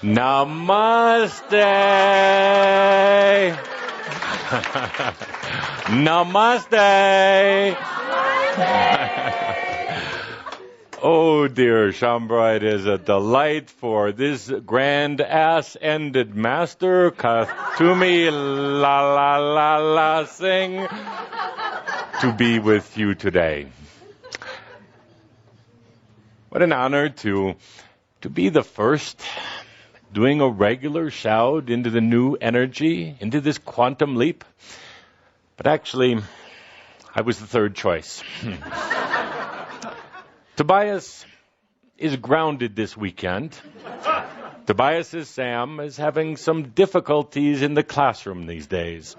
Namaste. Namaste. Oh dear, Shambra, it is a delight for this grand ass-ended master, KUTHUMI la la la la sing, to be with you today. What an honor to be the first doing a regular shout into the new energy, into this quantum leap. But actually, I was the third choice. Tobias is grounded this weekend. Tobias's Sam is having some difficulties in the classroom these days.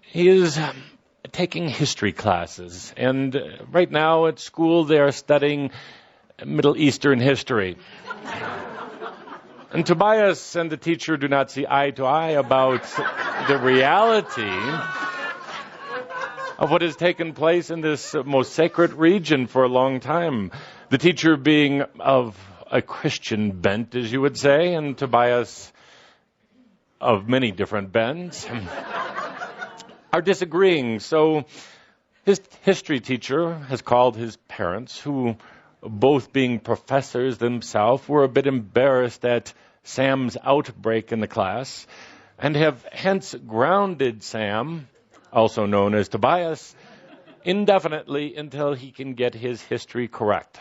He is taking history classes, and right now at school they are studying Middle Eastern history. And Tobias and the teacher do not see eye to eye about the reality of what has taken place in this most sacred region for a long time. The teacher being of a Christian bent, as you would say, and Tobias of many different bents, are disagreeing. So his history teacher has called his parents, who, both being professors themselves, were a bit embarrassed at Sam's outbreak in the class, and have hence grounded Sam, also known as Tobias, indefinitely until he can get his history correct.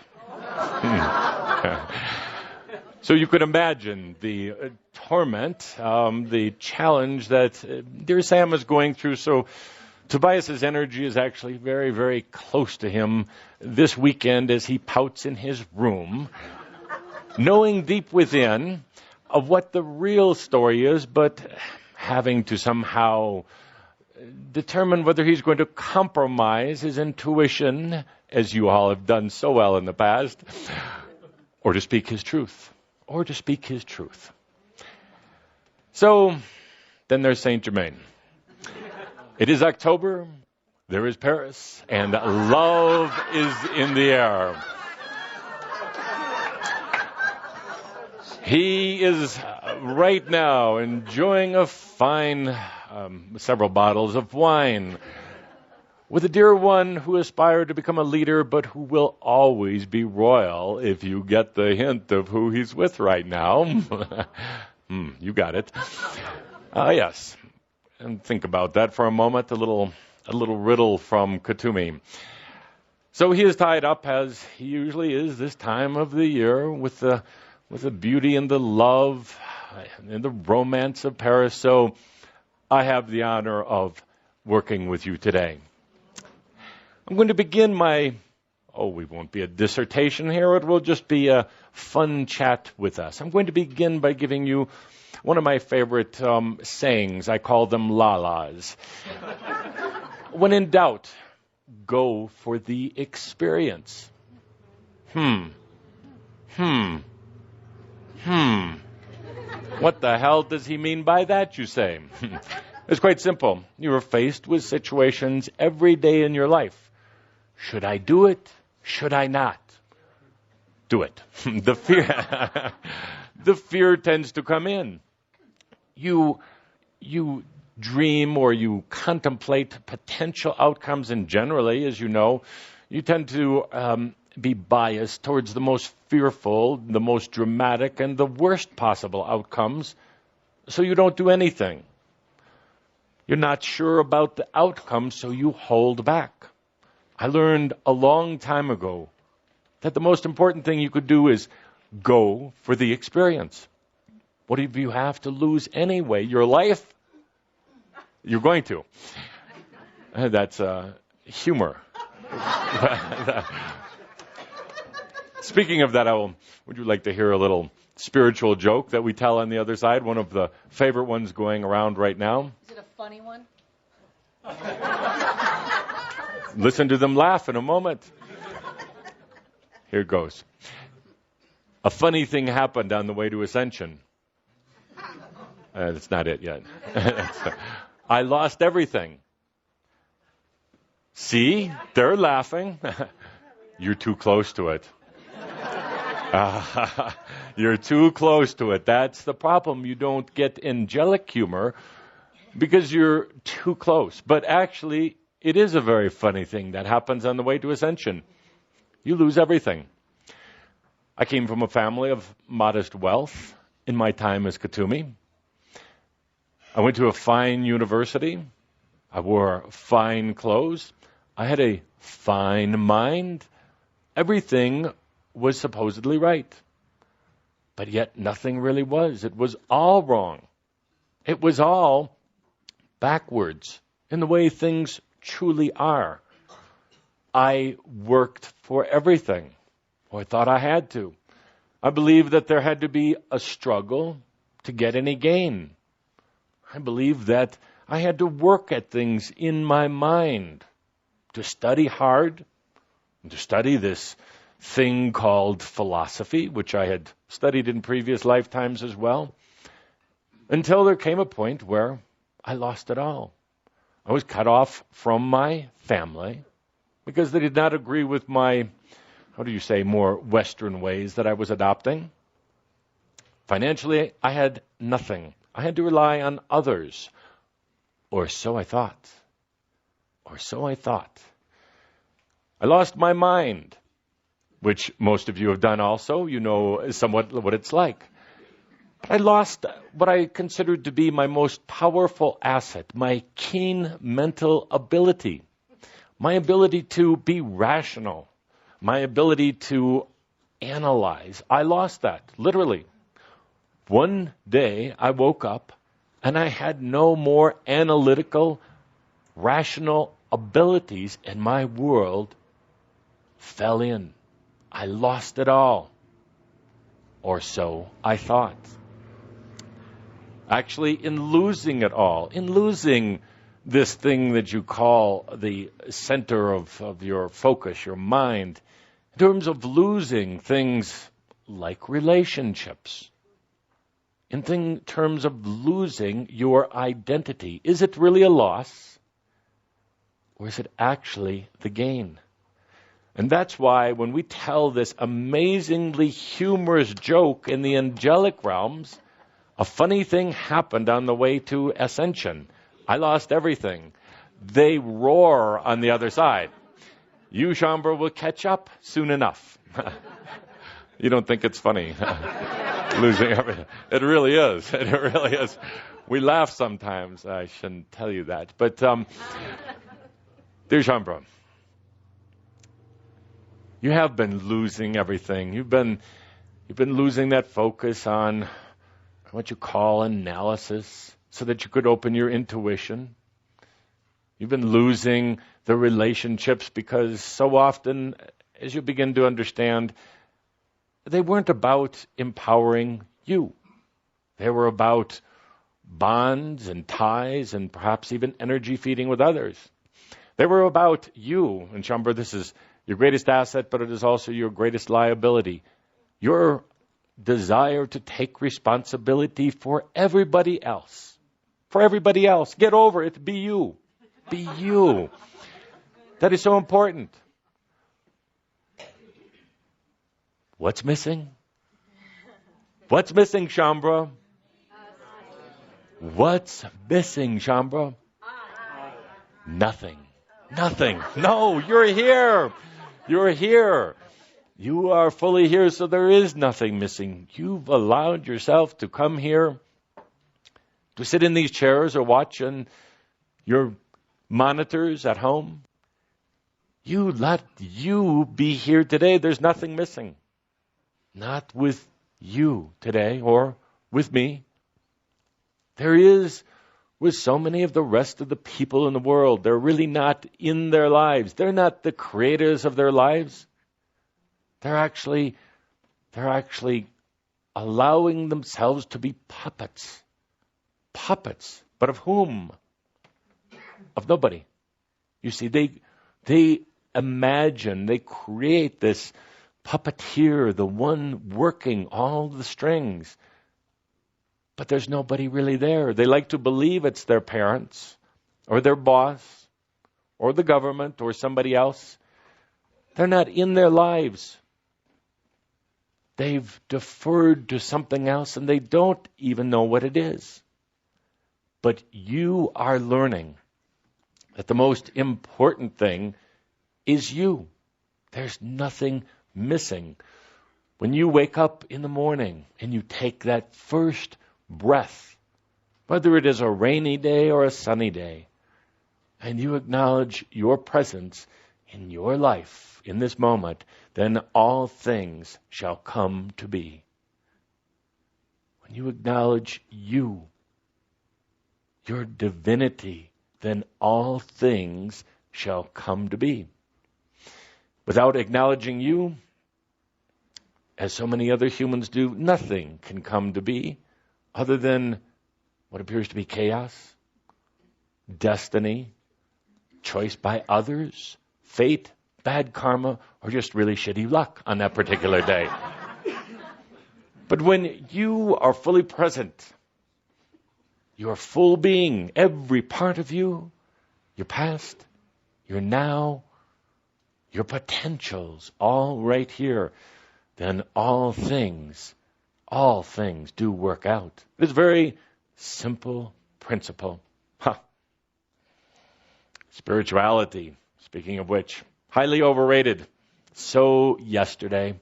So you could imagine the torment, the challenge that dear Sam is going through. So Tobias's energy is actually very, very close to him this weekend as he pouts in his room, knowing deep within of what the real story is, but having to somehow determine whether he's going to compromise his intuition, as you all have done so well in the past, or to speak his truth. So, then there's Saint Germain. It is October, there is Paris, and love is in the air. He is right now enjoying a fine several bottles of wine with a dear one who aspired to become a leader, but who will always be royal, if you get the hint of who he's with right now. You got it. Yes. And think about that for a moment, a little riddle from KUTHUMI. So he is tied up, as he usually is this time of the year, with the beauty and the love and the romance of Paris. So I have the honor of working with you today. I'm going to begin we won't be a dissertation here. It will just be a fun chat with us. I'm going to begin by giving you one of my favorite sayings. I call them lalas. When in doubt, go for the experience. What the hell does he mean by that, you say? It's quite simple. You are faced with situations every day in your life. Should I do it? Should I not? Do it. The fear tends to come in. You dream or you contemplate potential outcomes, and generally, as you know, you tend to be biased towards the most fearful, the most dramatic, and the worst possible outcomes, so you don't do anything. You're not sure about the outcome, so you hold back. I learned a long time ago that the most important thing you could do is go for the experience. What do you have to lose anyway? Your life? You're going to. That's humor. Speaking of that, would you like to hear a little spiritual joke that we tell on the other side? One of the favorite ones going around right now. Is it a funny one? Listen to them laugh in a moment. Here it goes. A funny thing happened on the way to Ascension. That's not it yet. I lost everything. See? They're laughing. You're too close to it. You're too close to it. That's the problem. You don't get angelic humor because you're too close. But actually, it is a very funny thing that happens on the way to ascension. You lose everything. I came from a family of modest wealth in my time as KUTHUMI. I went to a fine university. I wore fine clothes. I had a fine mind. Everything was supposedly right. But yet nothing really was. It was all wrong. It was all backwards in the way things truly are. I worked for everything, or I thought I had to. I believed that there had to be a struggle to get any gain. I believed that I had to work at things in my mind, to study hard, and to study this thing called philosophy, which I had studied in previous lifetimes as well, until there came a point where I lost it all. I was cut off from my family because they did not agree with my, more Western ways that I was adopting. Financially, I had nothing. I had to rely on others. Or so I thought. I lost my mind, which most of you have done also. You know somewhat what it's like. But I lost what I considered to be my most powerful asset, my keen mental ability, my ability to be rational, my ability to analyze. I lost that, literally. One day I woke up and I had no more analytical, rational abilities, and my world fell in. I lost it all. Or so I thought. Actually, in losing it all, in losing this thing that you call the center of your focus, your mind, in terms of losing things like relationships, in terms of losing your identity, is it really a loss? Or is it actually the gain? And that's why when we tell this amazingly humorous joke in the angelic realms, a funny thing happened on the way to ascension. I lost everything. They roar on the other side. You, Shambhala, will catch up soon enough. You don't think it's funny. Losing everything. It really is. It really is. We laugh sometimes. I shouldn't tell you that. But, dear Shambhala, you have been losing everything. You've been losing that focus on what you call analysis so that you could open your intuition. You've been losing the relationships because so often, as you begin to understand, they weren't about empowering you. They were about bonds and ties and perhaps even energy feeding with others. They were about you. And Shambhala, this is your greatest asset, but it is also your greatest liability. Your desire to take responsibility for everybody else. For everybody else. Get over it. Be you. Be you. That is so important. What's missing? What's missing, Shambhala? What's missing, Shambhala? Nothing. Nothing. No, you're here. You're here. You are fully here, so there is nothing missing. You've allowed yourself to come here, to sit in these chairs or watch on your monitors at home. You let you be here today. There's nothing missing. Not with you today or with me. There is with so many of the rest of the people in the world. They're really not in their lives. They're not the creators of their lives. They're actually allowing themselves to be puppets. Puppets. But of whom? Of nobody. You see, they imagine, they create this puppeteer, the one working all the strings. But there's nobody really there. They like to believe it's their parents or their boss or the government or somebody else. They're not in their lives. They've deferred to something else and they don't even know what it is. But you are learning that the most important thing is you. There's nothing missing. When you wake up in the morning and you take that first breath, whether it is a rainy day or a sunny day, and you acknowledge your presence in your life in this moment, then all things shall come to be. When you acknowledge you, your divinity, then all things shall come to be. Without acknowledging you, as so many other humans do, nothing can come to be other than what appears to be chaos, destiny, choice by others, fate, bad karma, or just really shitty luck on that particular day. But when you are fully present, your full being, every part of you, your past, your now, your potentials, all right here, then all things do work out. It's a very simple principle. Spirituality, speaking of which, highly overrated. So yesterday.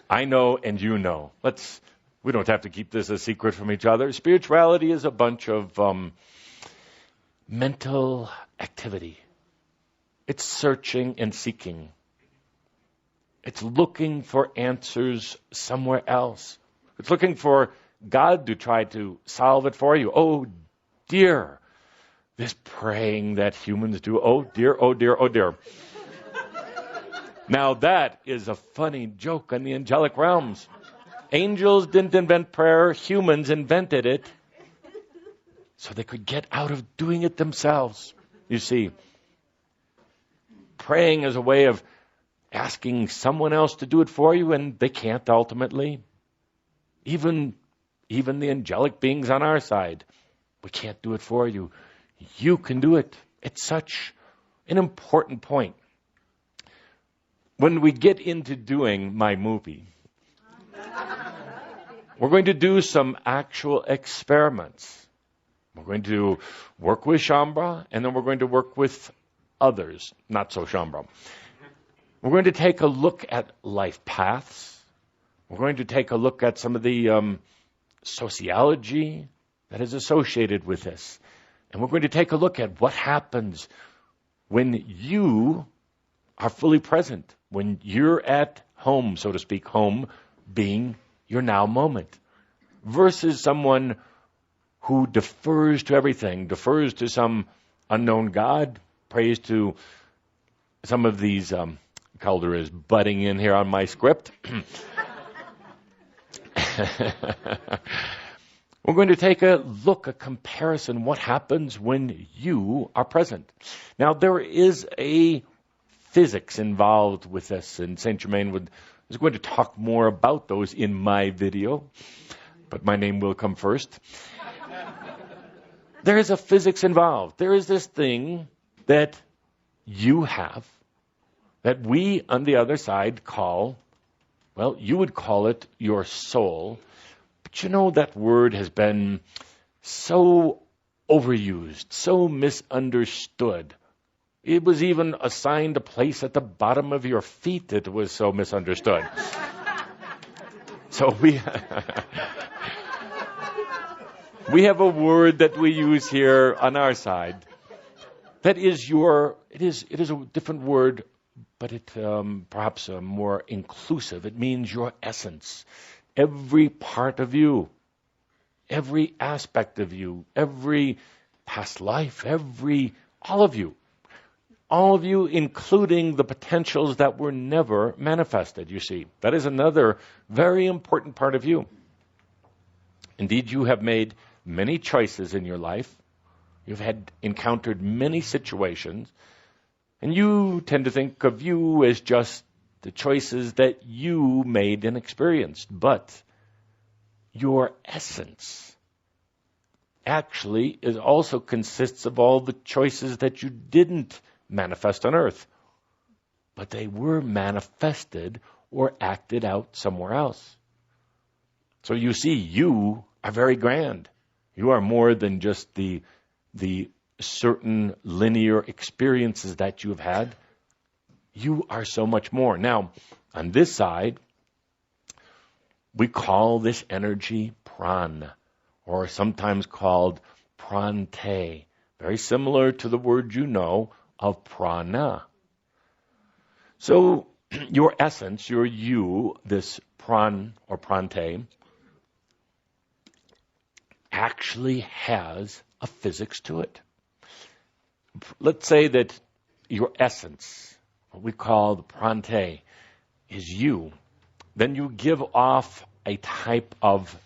I know and you know. We don't have to keep this a secret from each other. Spirituality is a bunch of mental activity. It's searching and seeking. It's looking for answers somewhere else. It's looking for God to try to solve it for you. Oh dear, this praying that humans do. Oh dear, oh dear, oh dear. Now that is a funny joke on the angelic realms. Angels didn't invent prayer. Humans invented it so they could get out of doing it themselves. You see, praying is a way of asking someone else to do it for you, and they can't ultimately. Even the angelic beings on our side, we can't do it for you. You can do it. It's such an important point. When we get into doing my movie, we're going to do some actual experiments. We're going to work with Shambhala, and then we're going to work with others, not so Shambhala. We're going to take a look at life paths. We're going to take a look at some of the sociology that is associated with this. And we're going to take a look at what happens when you are fully present, when you're at home, so to speak, home being your now moment, versus someone who defers to everything, defers to some unknown God, prays to some of these, Calder is butting in here on my script. We're going to take a look, a comparison, what happens when you are present. Now, there is a physics involved with this, and Saint Germain is going to talk more about those in my video, but my name will come first. There is a physics involved. There is this thing that you have that we on the other side call, well, you would call it your soul. But you know, that word has been so overused, so misunderstood. It was even assigned a place at the bottom of your feet. It was so misunderstood. So we have a word that we use here on our side that is it is a different word, but it perhaps more inclusive. It means your essence. Every part of you, every aspect of you, every past life, all of you, including the potentials that were never manifested, you see. That is another very important part of you. Indeed, you have made many choices in your life. You've encountered many situations, and you tend to think of you as just the choices that you made and experienced. But your essence actually also consists of all the choices that you didn't manifest on earth. but they were manifested or acted out somewhere else. So you see, you are very grand. You are more than just the certain linear experiences that you've had. You are so much more. Now, on this side, we call this energy prana, or sometimes called prante, very similar to the word you know of prana. So your essence, your you, this pran or prante, actually has a physics to it. Let's say that your essence, what we call the prante, is you. Then you give off a type of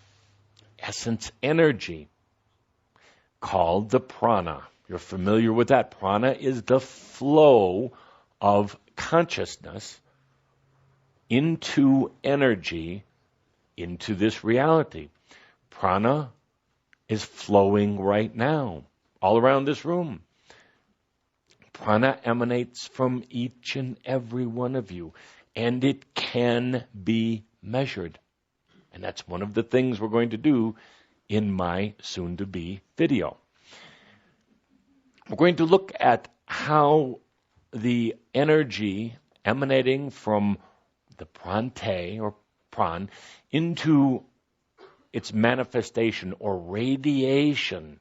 essence energy called the prana. You're familiar with that. Prana is the flow of consciousness into energy, into this reality. Prana is flowing right now, all around this room. Prana emanates from each and every one of you, and it can be measured. And that's one of the things we're going to do in my soon-to-be video. We're going to look at how the energy emanating from the prante or pran into its manifestation or radiation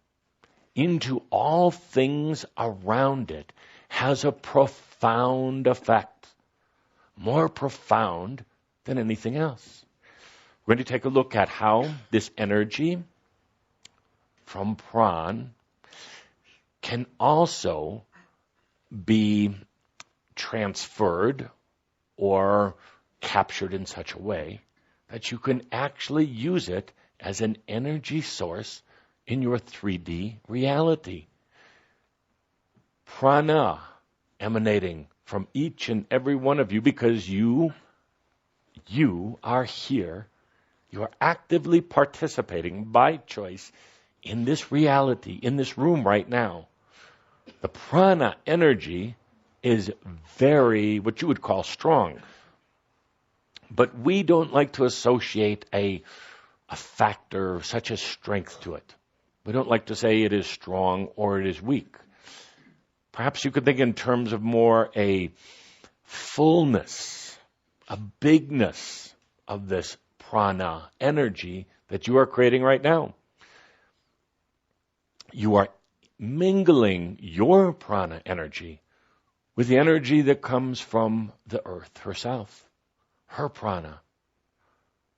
into all things around it has a profound effect, more profound than anything else. We're going to take a look at how this energy from pran can also be transferred or captured in such a way that you can actually use it as an energy source in your 3D reality. Prana emanating from each and every one of you because you are here. You are actively participating by choice in this reality, in this room right now. The prana energy is very, what you would call strong. But we don't like to associate a factor such as strength to it. We don't like to say it is strong or it is weak. Perhaps you could think in terms of more a fullness, a bigness of this prana energy that you are creating right now. You are mingling your prana energy with the energy that comes from the earth herself, her prana,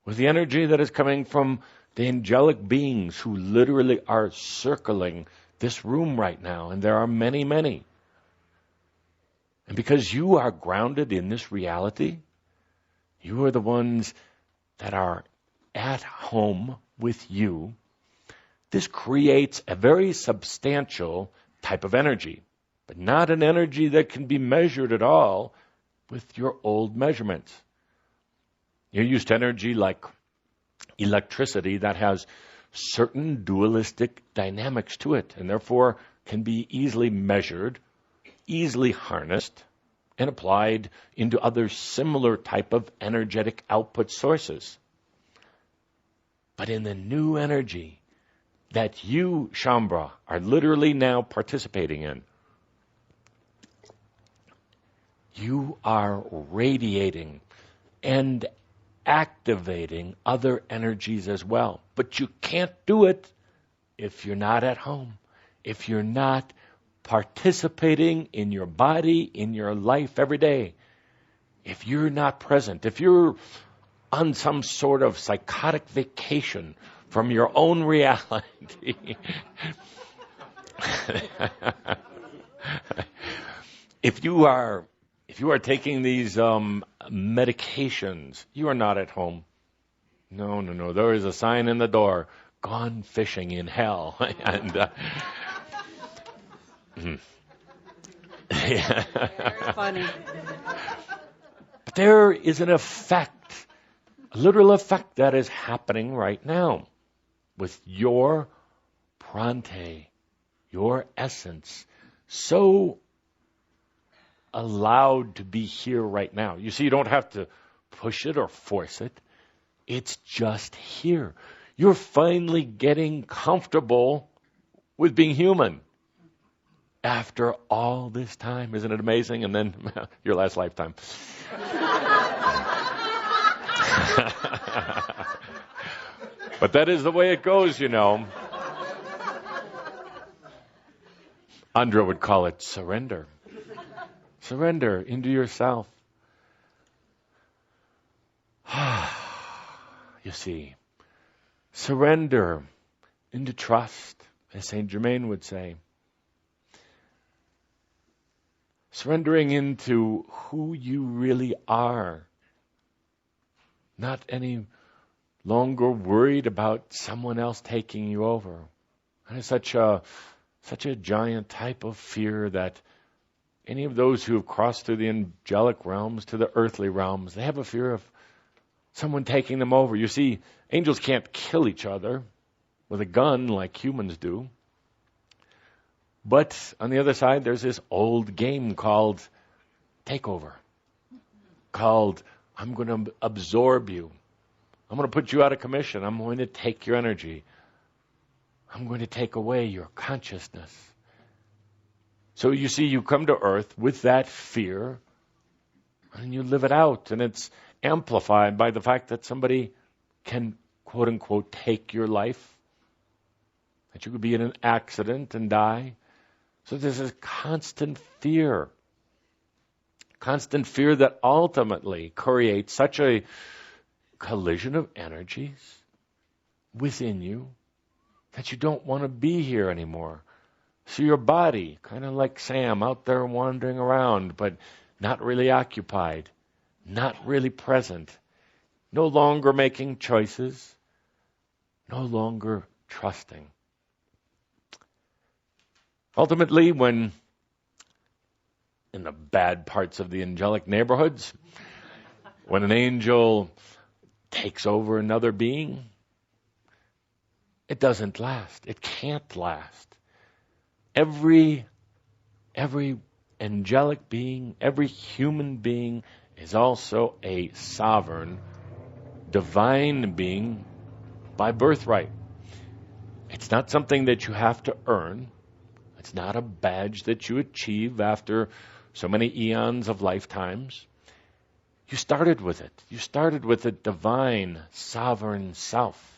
with the energy that is coming from the angelic beings who literally are circling this room right now, and there are many, many. And because you are grounded in this reality, you are the ones that are at home with you. This creates a very substantial type of energy, but not an energy that can be measured at all with your old measurements. You're used to energy like electricity that has certain dualistic dynamics to it, and therefore can be easily measured, easily harnessed, and applied into other similar type of energetic output sources. But in the new energy that you, Shambra, are literally now participating in, you are radiating and activating other energies as well. But you can't do it if you're not at home, if you're not participating in your body, in your life every day, if you're not present, if you're on some sort of psychotic vacation from your own reality. If you are taking these medications, you are not at home. No. There is a sign in the door, gone fishing in hell. And Funny. But there is an effect, a literal effect that is happening right now with your prante, your essence, so allowed to be here right now. You see, you don't have to push it or force it. It's just here. You're finally getting comfortable with being human after all this time. Isn't it amazing? And then your last lifetime. But that is the way it goes, you know. Andra would call it surrender. Surrender into yourself. You see, surrender into trust, as Saint Germain would say. Surrendering into who you really are. Not any longer worried about someone else taking you over. And it's such a giant type of fear that any of those who have crossed through the angelic realms to the earthly realms, they have a fear of someone taking them over. You see, angels can't kill each other with a gun like humans do. But on the other side, there's this old game called takeover. Called, I'm going to absorb you. I'm going to put you out of commission. I'm going to take your energy. I'm going to take away your consciousness. So you see, you come to earth with that fear, and you live it out. And it's amplified by the fact that somebody can, quote unquote, take your life. That you could be in an accident and die. So there's this constant fear. Constant fear that ultimately creates such a collision of energies within you that you don't want to be here anymore. So your body, kind of like Sam, out there wandering around, but not really occupied, not really present, no longer making choices, no longer trusting. Ultimately, when in the bad parts of the angelic neighborhoods, when an angel takes over another being, it doesn't last. It can't last. Every angelic being, every human being is also a sovereign, divine being by birthright. It's not something that you have to earn. It's not a badge that you achieve after so many eons of lifetimes. You started with it. You started with a divine, sovereign self.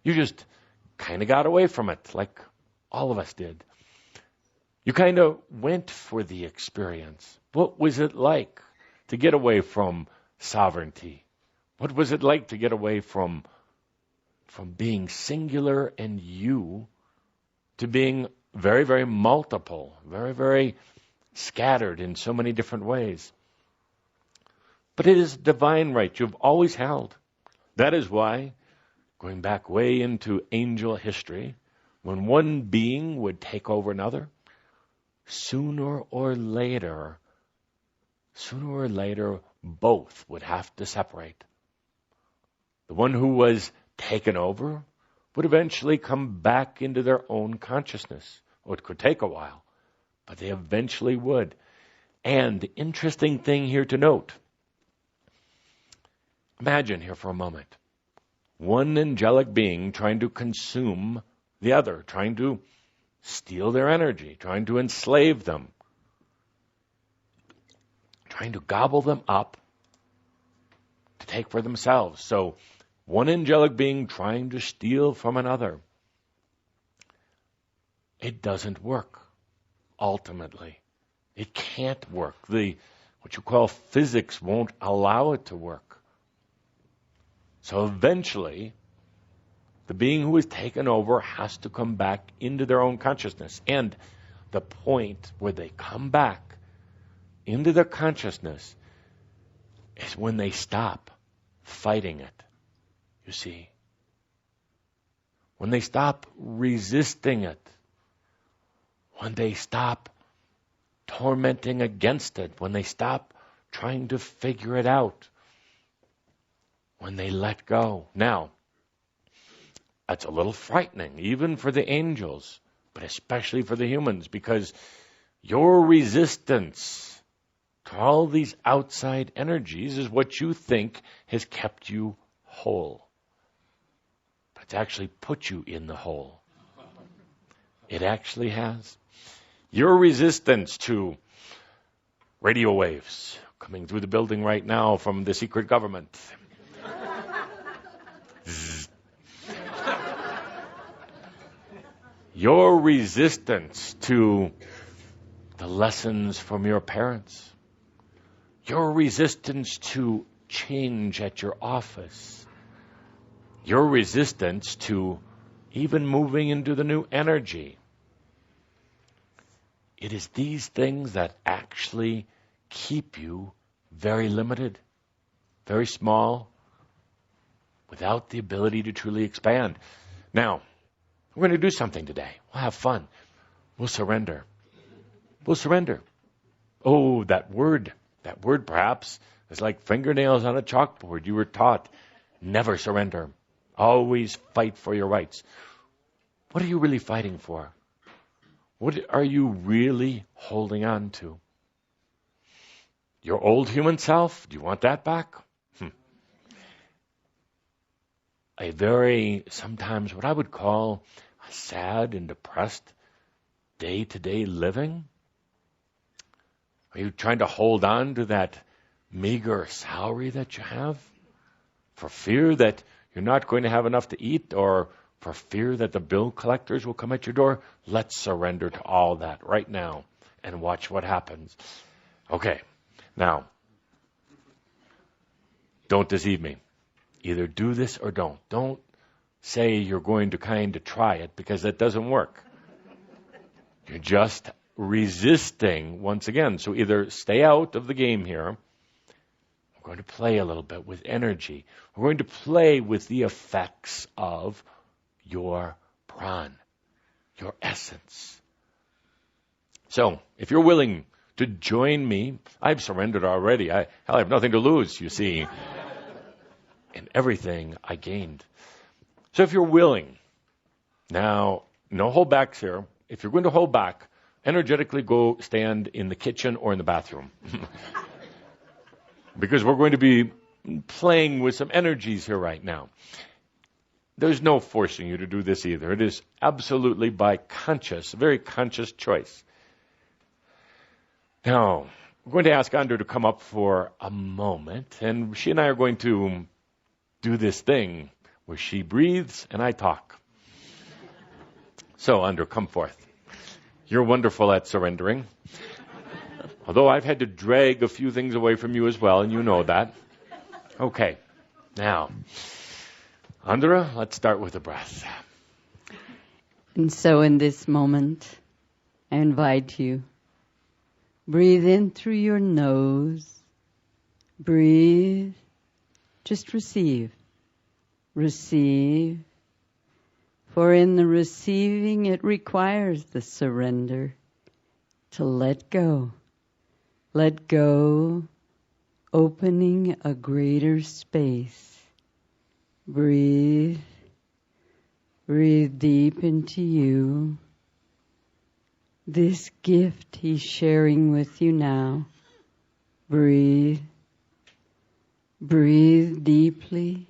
You just kind of got away from it, like all of us did. You kind of went for the experience. What was it like to get away from sovereignty? What was it like to get away from being singular and you to being very, very multiple, very, very scattered in so many different ways? But it is a divine right you've always held. That is why, going back way into angel history, when one being would take over another, sooner or later, both would have to separate. The one who was taken over would eventually come back into their own consciousness. Oh, it could take a while, but they eventually would. And the interesting thing here to note, imagine here for a moment, one angelic being trying to consume the other, trying to steal their energy, trying to enslave them, trying to gobble them up to take for themselves. So one angelic being trying to steal from another. It doesn't work, ultimately. It can't work. What you call physics won't allow it to work. So eventually, the being who is taken over has to come back into their own consciousness. And the point where they come back into their consciousness is when they stop fighting it, you see. When they stop resisting it. When they stop tormenting against it. When they stop trying to figure it out. When they let go. Now, that's a little frightening, even for the angels, but especially for the humans, because your resistance to all these outside energies is what you think has kept you whole. But it's actually put you in the hole. It actually has. Your resistance to radio waves coming through the building right now from the secret government. Your resistance to the lessons from your parents. Your resistance to change at your office. Your resistance to even moving into the new energy. It is these things that actually keep you very limited, very small, without the ability to truly expand. Now, we're going to do something today. We'll have fun. We'll surrender. We'll surrender. Oh, that word perhaps is like fingernails on a chalkboard. You were taught, never surrender. Always fight for your rights. What are you really fighting for? What are you really holding on to? Your old human self? Do you want that back? A very, sometimes what I would call a sad and depressed day-to-day living? Are you trying to hold on to that meager salary that you have for fear that you're not going to have enough to eat, or for fear that the bill collectors will come at your door? Let's surrender to all that right now and watch what happens. Okay, now, don't deceive me. Either do this or don't. Don't say you're going to kind of try it, because that doesn't work. You're just resisting once again. So either stay out of the game here. We're going to play a little bit with energy. We're going to play with the effects of your prana, your essence. So if you're willing to join me, I've surrendered already. I have nothing to lose, you see. And everything I gained. So if you're willing, now, no holdbacks here. If you're going to hold back, energetically go stand in the kitchen or in the bathroom. Because we're going to be playing with some energies here right now. There's no forcing you to do this either. It is absolutely by conscious, very conscious choice. Now, we're going to ask Andra to come up for a moment, and she and I are going to do this thing where she breathes and I talk. So, Andra, come forth. You're wonderful at surrendering. Although I've had to drag a few things away from you as well, and you know that. Okay. Now, Andra, let's start with the breath. And so in this moment, I invite you, breathe in through your nose. Breathe. Just receive. Receive. For in the receiving, it requires the surrender to let go. Let go, opening a greater space. Breathe. Breathe deep into you. This gift he's sharing with you now. Breathe. Breathe deeply.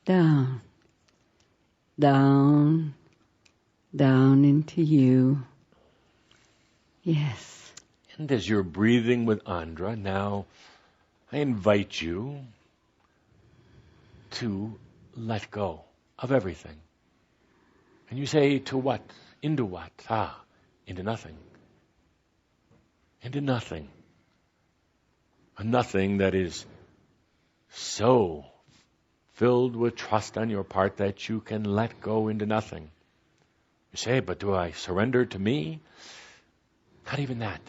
Down. Down. Down into you. Yes. And as you're breathing with Andra, now I invite you to let go of everything. And you say, to what? Into what? Into nothing. Into nothing. A nothing that is so filled with trust on your part that you can let go into nothing. You say, but do I surrender to me? Not even that.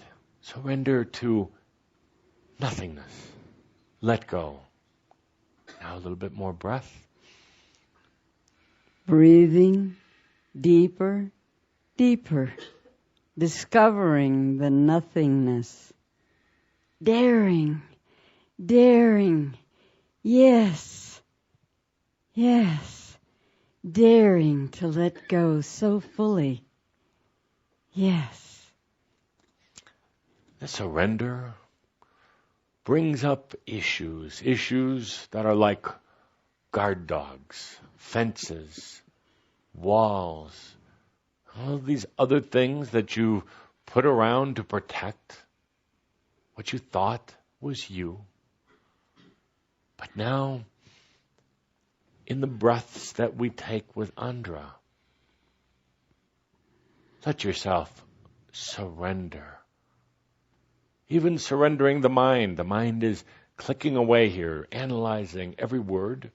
Surrender to nothingness. Let go. Now a little bit more breath. Breathing deeper, deeper. Discovering the nothingness. Daring, daring. Yes, yes. Daring to let go so fully. Yes. The surrender brings up issues that are like guard dogs, fences, walls, all these other things that you put around to protect what you thought was you. But now, in the breaths that we take with Andra, let yourself surrender. Even surrendering the mind. The mind is clicking away here, analyzing every word,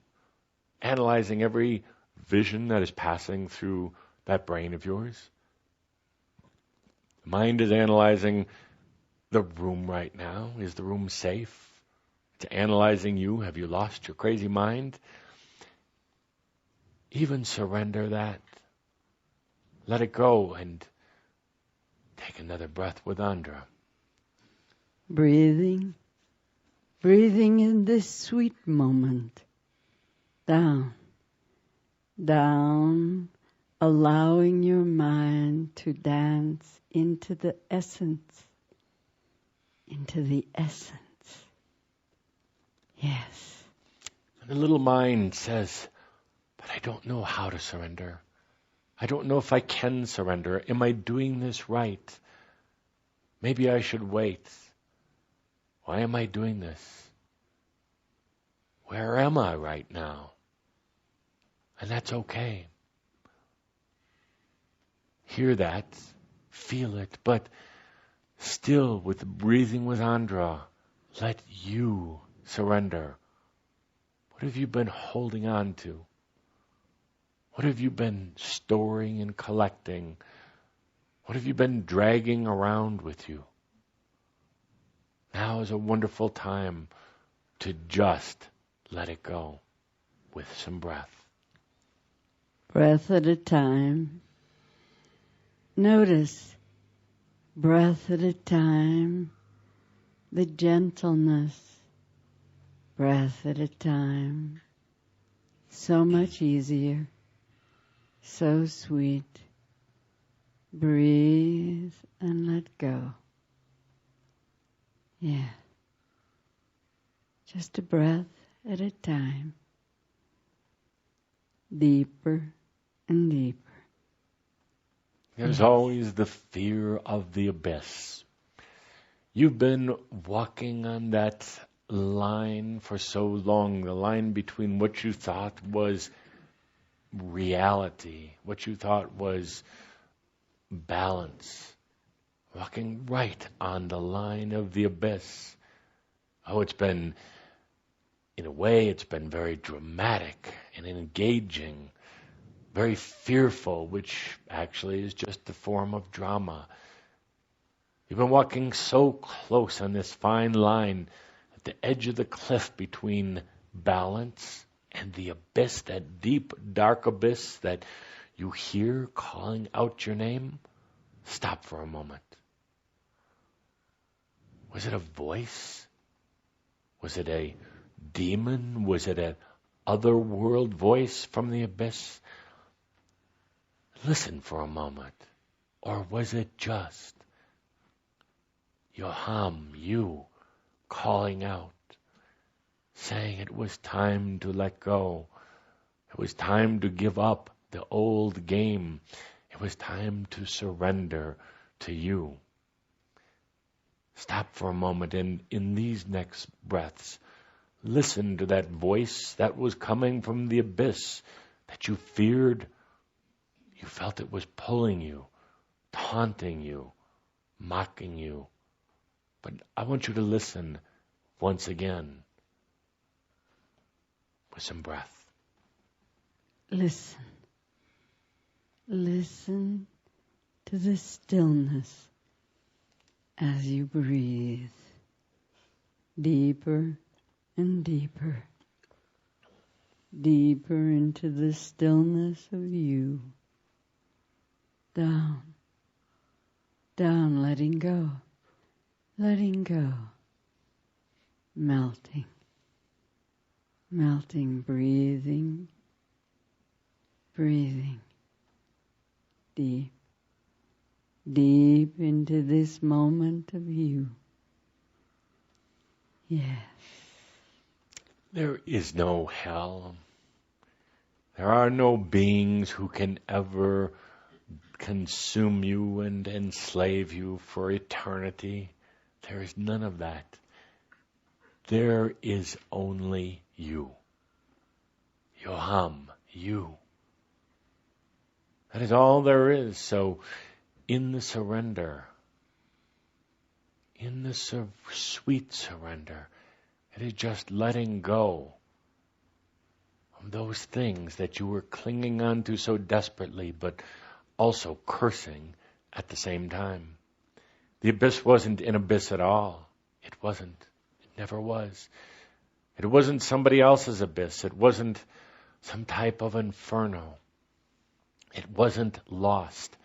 analyzing every vision that is passing through that brain of yours. The mind is analyzing the room right now. Is the room safe? It's analyzing you. Have you lost your crazy mind? Even surrender that. Let it go and take another breath with Andra. Breathing in this sweet moment. Down, allowing your mind to dance into the essence. Yes. And the little mind says, but I don't know how to surrender. I don't know if I can surrender. Am I doing this right? Maybe I should wait. Why am I doing this? Where am I right now? And that's okay. Hear that, feel it, but still with breathing with Andra, let you surrender. What have you been holding on to? What have you been storing and collecting? What have you been dragging around with you? Now is a wonderful time to just let it go with some breath. Breath at a time. Notice, breath at a time, the gentleness. Breath at a time. So much easier. So sweet. Breathe and let go. Yeah. Just a breath at a time. Deeper and deeper. There's always the fear of the abyss. You've been walking on that line for so long, the line between what you thought was reality, what you thought was balance, walking right on the line of the abyss. Oh, it's been, in a way, it's been very dramatic and engaging, very fearful, which actually is just a form of drama. You've been walking so close on this fine line at the edge of the cliff between balance and the abyss, that deep, dark abyss that you hear calling out your name. Stop for a moment. Was it a voice? Was it a demon? Was it an otherworld voice from the abyss? Listen for a moment. Or was it just Yoham, you, calling out, saying it was time to let go. It was time to give up the old game. It was time to surrender to you. Stop for a moment and in these next breaths, listen to that voice that was coming from the abyss that you feared. You felt it was pulling you, taunting you, mocking you. But I want you to listen once again with some breath. Listen. Listen to the stillness as you breathe deeper and deeper, deeper into the stillness of you. Down, down, letting go, melting, melting, breathing, breathing, deep, deep into this moment of you. Yes. There is no hell. There are no beings who can ever consume you and enslave you for eternity. There is none of that. There is only you. Yoham, you. That is all there is. So, in the surrender, in the sweet surrender, it is just letting go of those things that you were clinging on to so desperately, but also cursing at the same time. The abyss wasn't an abyss at all. It wasn't. It never was. It wasn't somebody else's abyss. It wasn't some type of inferno. It wasn't lost.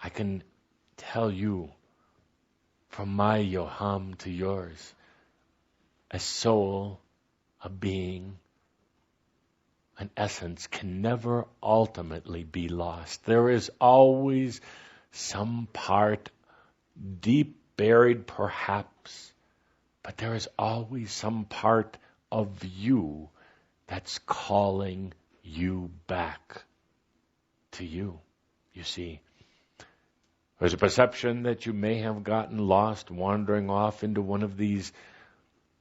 I can tell you, from my Yoham to yours, a soul, a being, an essence can never ultimately be lost. There is always some part, deep buried perhaps, but there is always some part of you that's calling you back to you. You see, there's a perception that you may have gotten lost wandering off into one of these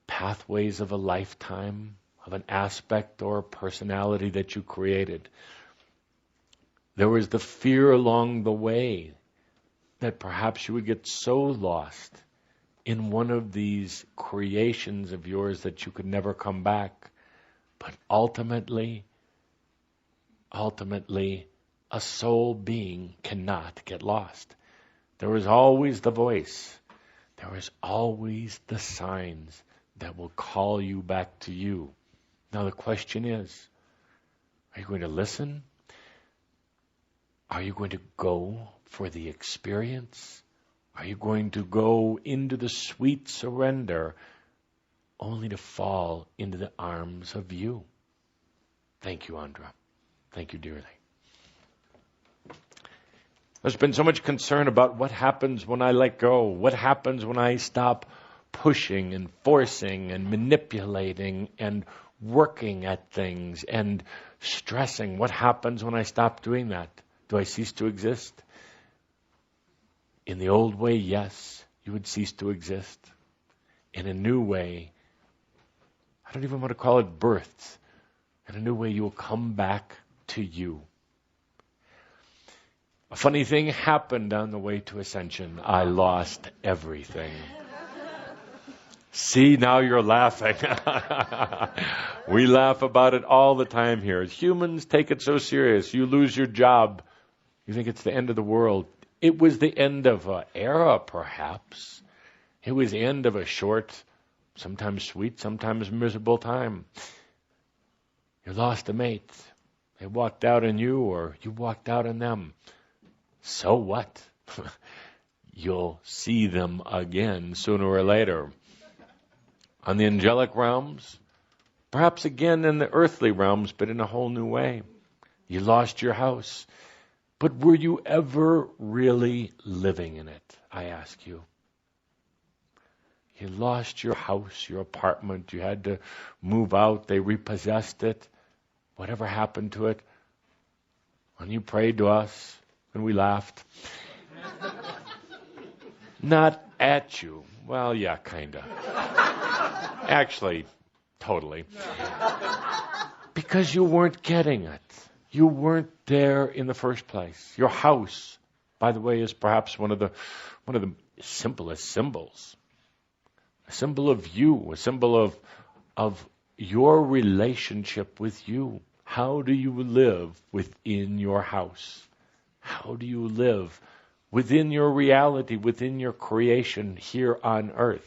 pathways of a lifetime, of an aspect or personality that you created. There was the fear along the way that perhaps you would get so lost in one of these creations of yours that you could never come back. But ultimately, a soul being cannot get lost. There is always the voice. There is always the signs that will call you back to you. Now the question is, are you going to listen? Are you going to go for the experience? Are you going to go into the sweet surrender only to fall into the arms of you? Thank you, Andra. Thank you dearly. There's been so much concern about what happens when I let go. What happens when I stop pushing and forcing and manipulating and working at things and stressing. What happens when I stop doing that? Do I cease to exist? In the old way, yes, you would cease to exist. In a new way, I don't even want to call it birth. In a new way, you will come back to you. A funny thing happened on the way to ascension. I lost everything. See, now you're laughing. We laugh about it all the time here. Humans take it so serious. You lose your job, you think it's the end of the world. It was the end of an era, perhaps. It was the end of a short, sometimes sweet, sometimes miserable time. You lost a mate. They walked out on you, or you walked out on them. So what? You'll see them again sooner or later. On the angelic realms, perhaps again in the earthly realms, but in a whole new way. You lost your house. But were you ever really living in it, I ask you? You lost your house, your apartment. You had to move out. They repossessed it. Whatever happened to it? When you prayed to us, and we laughed. Not at you. Well, yeah, kind of. Actually, totally. Because you weren't getting it. You weren't there in the first place. Your house, by the way, is perhaps one of the simplest symbols. A symbol of you, a symbol of your relationship with you. How do you live within your house? How do you live within your reality, within your creation here on earth?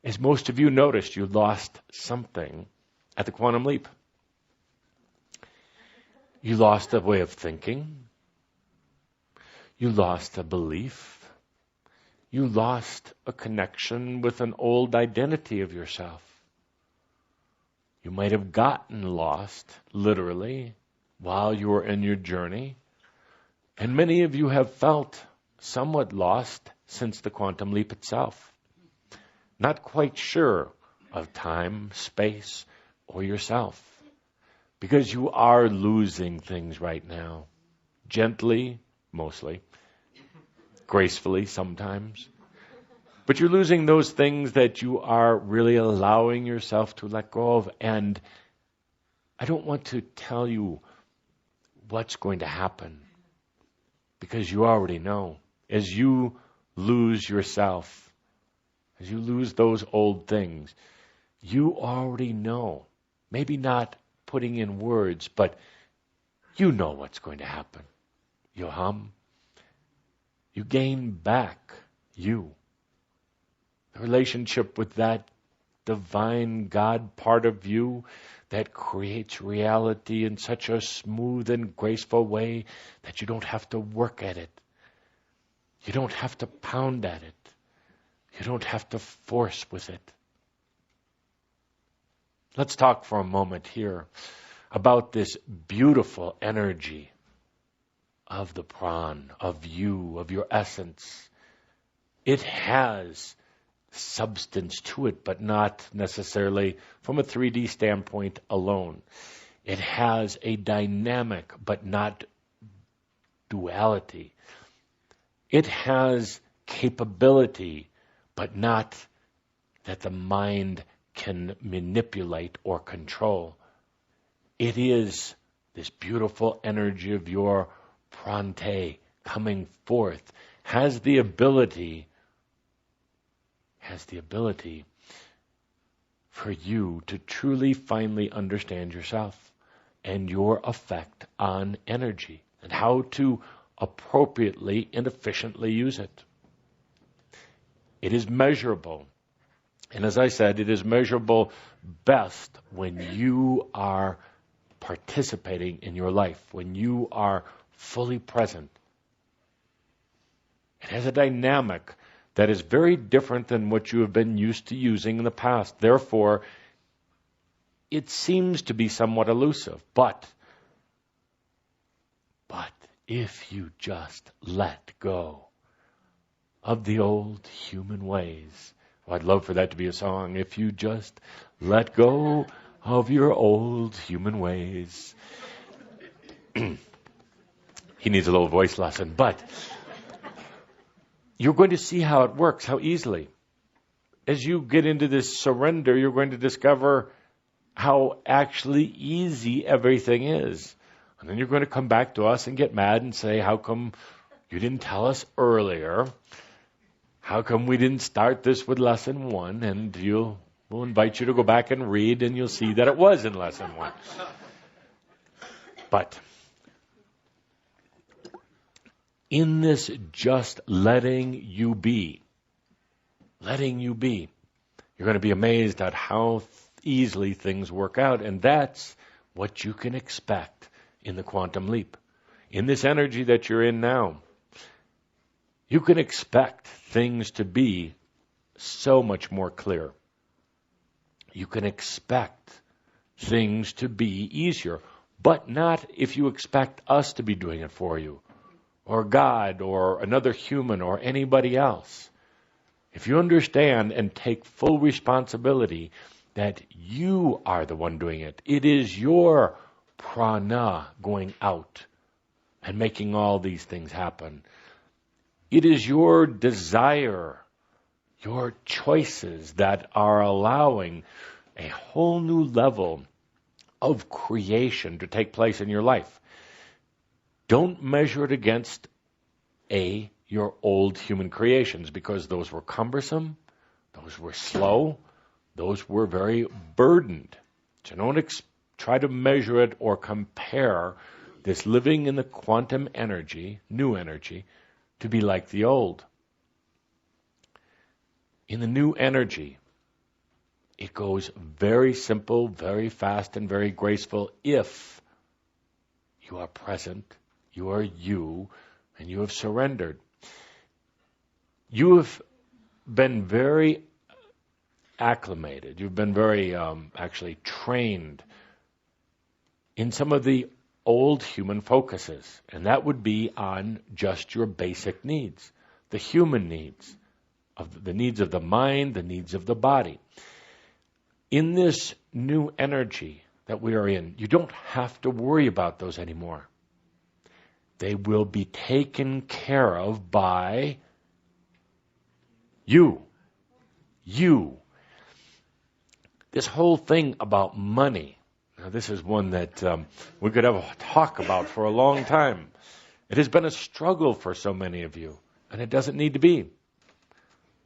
As most of you noticed, you lost something at the quantum leap. You lost a way of thinking. You lost a belief. You lost a connection with an old identity of yourself. You might have gotten lost, literally, while you were in your journey. And many of you have felt somewhat lost since the quantum leap itself. not quite sure of time, space, or yourself. Because you are losing things right now. Gently, mostly. Gracefully, sometimes. But you're losing those things that you are really allowing yourself to let go of. And I don't want to tell you what's going to happen, because you already know. As you lose yourself, as you lose those old things, you already know. Maybe not putting in words, but you know what's going to happen. You hum. You gain back you. The relationship with that divine God part of you that creates reality in such a smooth and graceful way that you don't have to work at it. You don't have to pound at it. You don't have to force with it. Let's talk for a moment here about this beautiful energy of the Prana, of you, of your essence. It has substance to it, but not necessarily from a 3D standpoint alone. It has a dynamic, but not duality. It has capability, but not that the mind can manipulate or control. It is this beautiful energy of your Prana coming forth, has the ability for you to truly finally understand yourself and your effect on energy and how to appropriately and efficiently use it. It is measurable. And as I said, it is measurable best when you are participating in your life, when you are fully present. It has a dynamic that is very different than what you have been used to using in the past. Therefore, it seems to be somewhat elusive. But if you just let go of the old human ways, well, I'd love for that to be a song. If you just let go of your old human ways. He needs a little voice lesson, but you're going to see how it works, how easily. As you get into this surrender, you're going to discover how actually easy everything is. And then you're going to come back to us and get mad and say, how come you didn't tell us earlier? How come we didn't start this with lesson 1? And we'll invite you to go back and read, and you'll see that it was in lesson 1. But in this just letting you be, you're going to be amazed at how easily things work out. And that's what you can expect in the quantum leap. In this energy that you're in now, you can expect things to be so much more clear. You can expect things to be easier, but not if you expect us to be doing it for you, or God, or another human, or anybody else. If you understand and take full responsibility that you are the one doing it, it is your prana going out and making all these things happen. It is your desire, your choices that are allowing a whole new level of creation to take place in your life. Don't measure it against your old human creations, because those were cumbersome, those were slow, those were very burdened. So don't try to measure it or compare this living in the quantum energy, new energy, to be like the old. In the new energy, it goes very simple, very fast, and very graceful if you are present, you are you, and you have surrendered. You have been very acclimated. You've been very actually trained in some of the old human focuses, and that would be on just your basic needs, the human needs of the needs of the mind, the needs of the body. In this new energy that we are in, you don't have to worry about those anymore. They will be taken care of by you. You. This whole thing about money, now this is one that we could have a talk about for a long time. It has been a struggle for so many of you, and it doesn't need to be.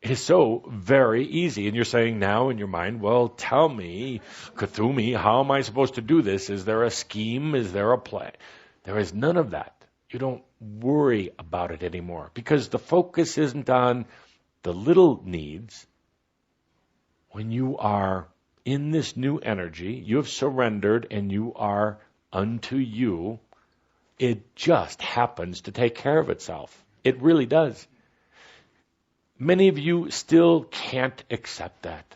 It is so very easy. And you're saying now in your mind, well, tell me, KUTHUMI, how am I supposed to do this? Is there a scheme? Is there a plan? There is none of that. You don't worry about it anymore because the focus isn't on the little needs. When you are in this new energy, you have surrendered and you are unto you, it just happens to take care of itself. It really does. Many of you still can't accept that.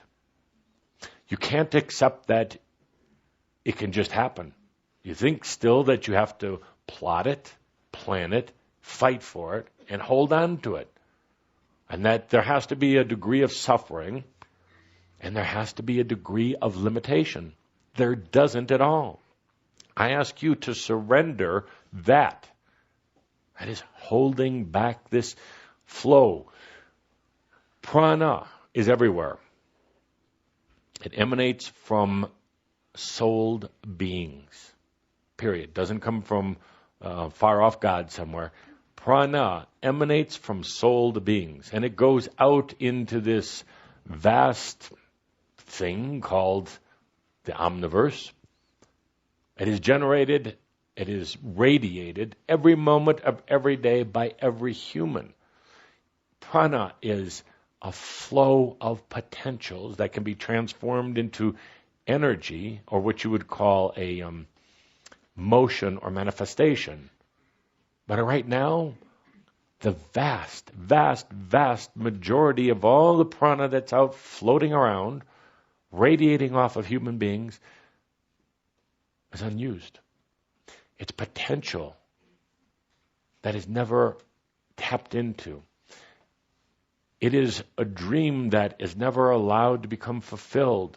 You can't accept that it can just happen. You think still that you have to plot it, plan it, fight for it, and hold on to it. And that there has to be a degree of suffering, and there has to be a degree of limitation. There doesn't at all. I ask you to surrender that. That is holding back this flow. Prana is everywhere. It emanates from souled beings. Period. Doesn't come from far off God somewhere. Prana emanates from souled beings, and it goes out into this vast thing called the omniverse. It is generated, it is radiated every moment of every day by every human. Prana is a flow of potentials that can be transformed into energy, or what you would call a motion or manifestation. But right now, the vast, vast, vast majority of all the prana that's out floating around, radiating off of human beings, is unused. It's potential that is never tapped into. It is a dream that is never allowed to become fulfilled.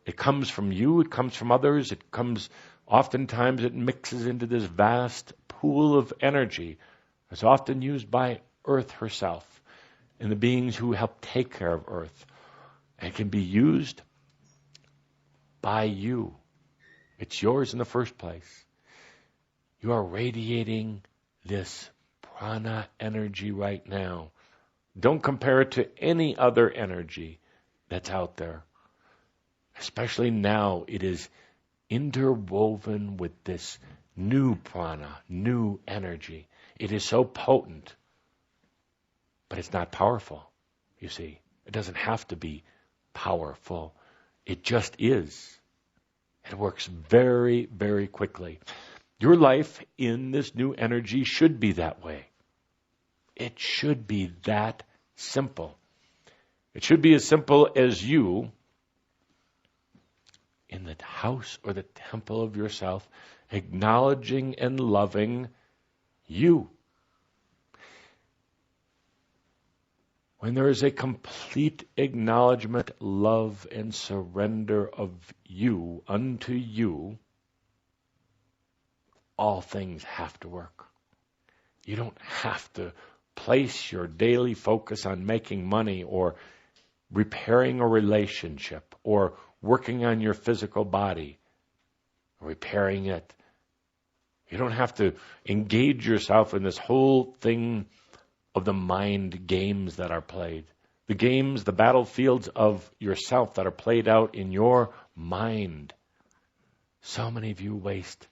It comes from you, it comes from others, oftentimes it mixes into this vast pool of energy. It's often used by Earth herself and the beings who help take care of Earth. And it can be used by you. It's yours in the first place. You are radiating this prana energy right now. Don't compare it to any other energy that's out there. Especially now, it is interwoven with this new prana, new energy. It is so potent, but it's not powerful, you see. It doesn't have to be powerful. It just is. It works very, very quickly. Your life in this new energy should be that way. It should be that simple. It should be as simple as you, in the house or the temple of yourself, acknowledging and loving you. When there is a complete acknowledgement, love, and surrender of you unto you, all things have to work. You don't have to place your daily focus on making money or repairing a relationship or working on your physical body, repairing it. You don't have to engage yourself in this whole thing of the mind games that are played. The games, the battlefields of yourself that are played out in your mind. So many of you waste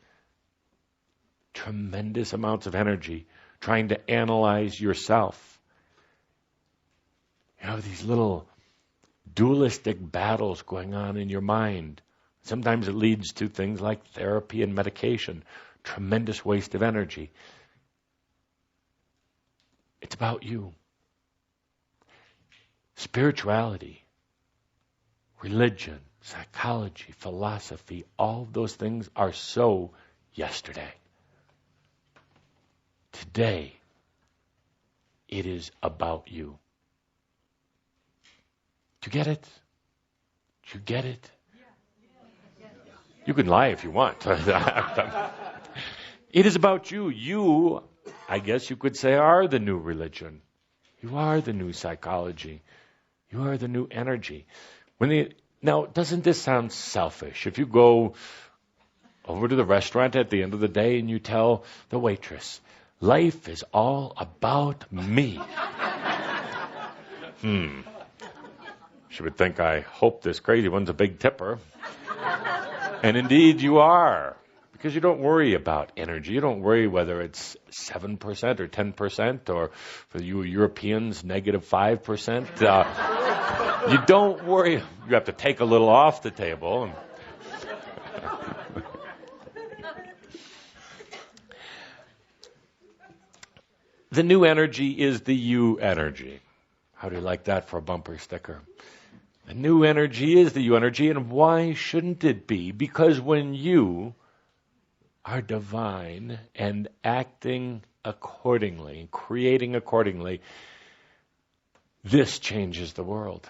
tremendous amounts of energy trying to analyze yourself. You know, these little dualistic battles going on in your mind. Sometimes it leads to things like therapy and medication. Tremendous waste of energy. It's about you. Spirituality, religion, psychology, philosophy, all of those things are so yesterday. Today, it is about you. Do you get it? Do you get it? You can lie if you want. It is about you. You, I guess you could say, are the new religion. You are the new psychology. You are the new energy. Now, doesn't this sound selfish? If you go over to the restaurant at the end of the day and you tell the waitress, life is all about me. She would think, I hope this crazy one's a big tipper. And indeed you are. Because you don't worry about energy. You don't worry whether it's 7% or 10% or for you Europeans, -5%. You don't worry. You have to take a little off the table. The new energy is the you energy. How do you like that for a bumper sticker? The new energy is the you energy, and why shouldn't it be? Because when you are divine and acting accordingly, creating accordingly, this changes the world.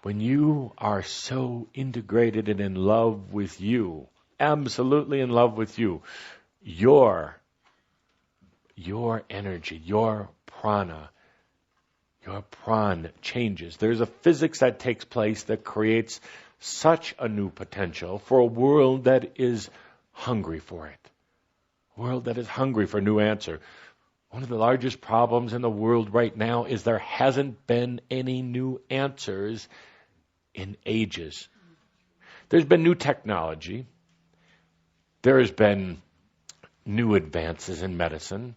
When you are so integrated and in love with you, absolutely in love with you, your energy, your prana, your pran changes. There's a physics that takes place that creates such a new potential for a world that is hungry for it. A world that is hungry for a new answer. One of the largest problems in the world right now is there hasn't been any new answers in ages. There's been new technology. There has been new advances in medicine.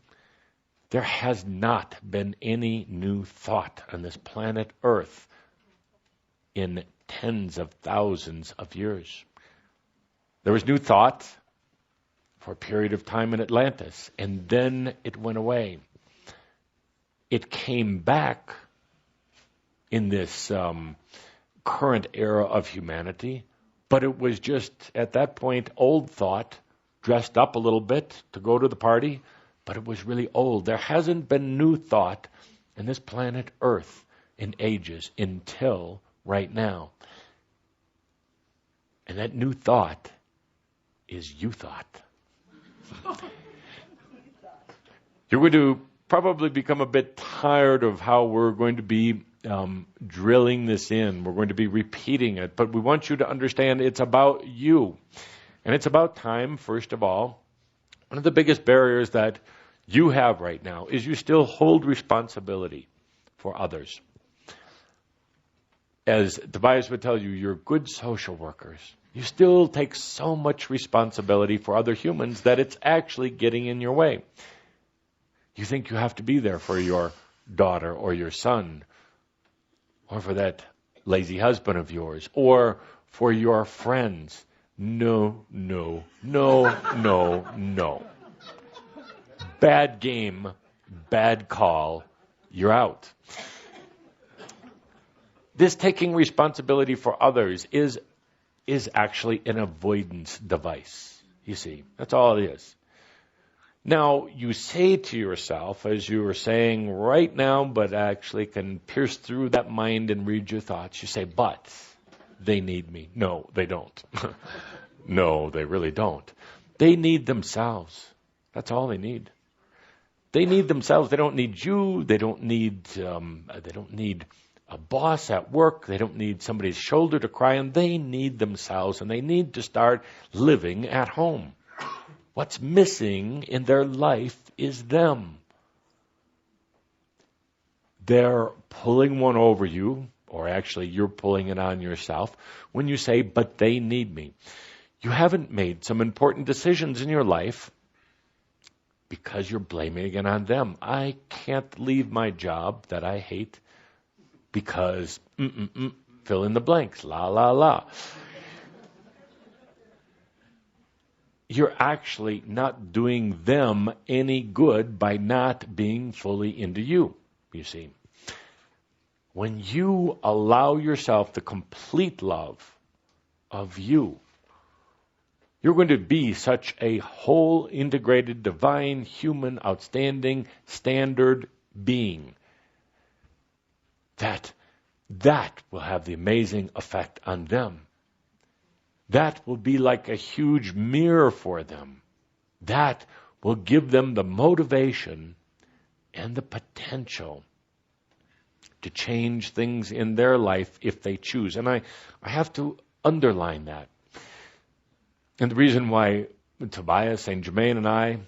There has not been any new thought on this planet Earth in tens of thousands of years. There was new thought for a period of time in Atlantis, and then it went away. It came back in this current era of humanity, but it was just, at that point, old thought, dressed up a little bit to go to the party, but it was really old. There hasn't been new thought in this planet Earth in ages until right now. And that new thought is you thought. You're going to probably become a bit tired of how we're going to be drilling this in. We're going to be repeating it, but we want you to understand it's about you. And it's about time, first of all. One of the biggest barriers that you have right now is you still hold responsibility for others. As Tobias would tell you, you're good social workers. You still take so much responsibility for other humans that it's actually getting in your way. You think you have to be there for your daughter or your son, or for that lazy husband of yours, or for your friends. No, no, no, no, no. Bad game, bad call, you're out. This taking responsibility for others is actually an avoidance device, you see. That's all it is. Now, you say to yourself, as you are saying right now, but actually can pierce through that mind and read your thoughts, you say, but they need me. No, they don't. No, they really don't. They need themselves. That's all they need. They need themselves. They don't need you. They don't need a boss at work. They don't need somebody's shoulder to cry on. They need themselves, and they need to start living at home. What's missing in their life is them. They're pulling one over you, or actually you're pulling it on yourself, when you say, but they need me. You haven't made some important decisions in your life because you're blaming it on them. I can't leave my job that I hate because fill in the blanks, la, la, la. You're actually not doing them any good by not being fully into you, you see. When you allow yourself the complete love of you, you're going to be such a whole, integrated, divine, human, outstanding, standard being that will have the amazing effect on them. That will be like a huge mirror for them. That will give them the motivation and the potential to change things in their life if they choose. And I have to underline that. And the reason why Tobias, Saint Germain, and I,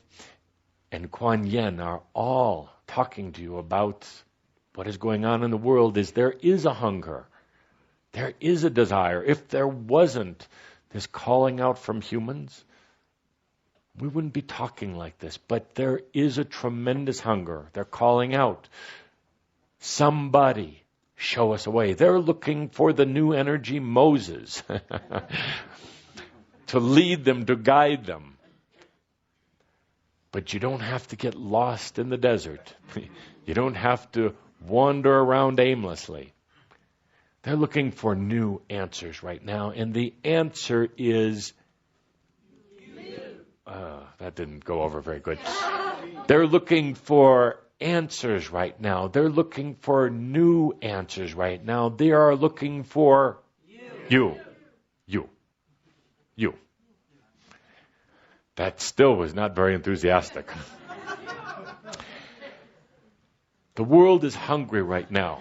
and Kuan Yin are all talking to you about what is going on in the world is there is a hunger. There is a desire. If there wasn't this calling out from humans, we wouldn't be talking like this. But there is a tremendous hunger. They're calling out. Somebody show us a way. They're looking for the new energy Moses to lead them, to guide them. But you don't have to get lost in the desert. You don't have to wander around aimlessly. They're looking for new answers right now, and the answer is... that didn't go over very good. They're looking for answers right now. They're looking for new answers right now. They are looking for you. That still was not very enthusiastic. The world is hungry right now.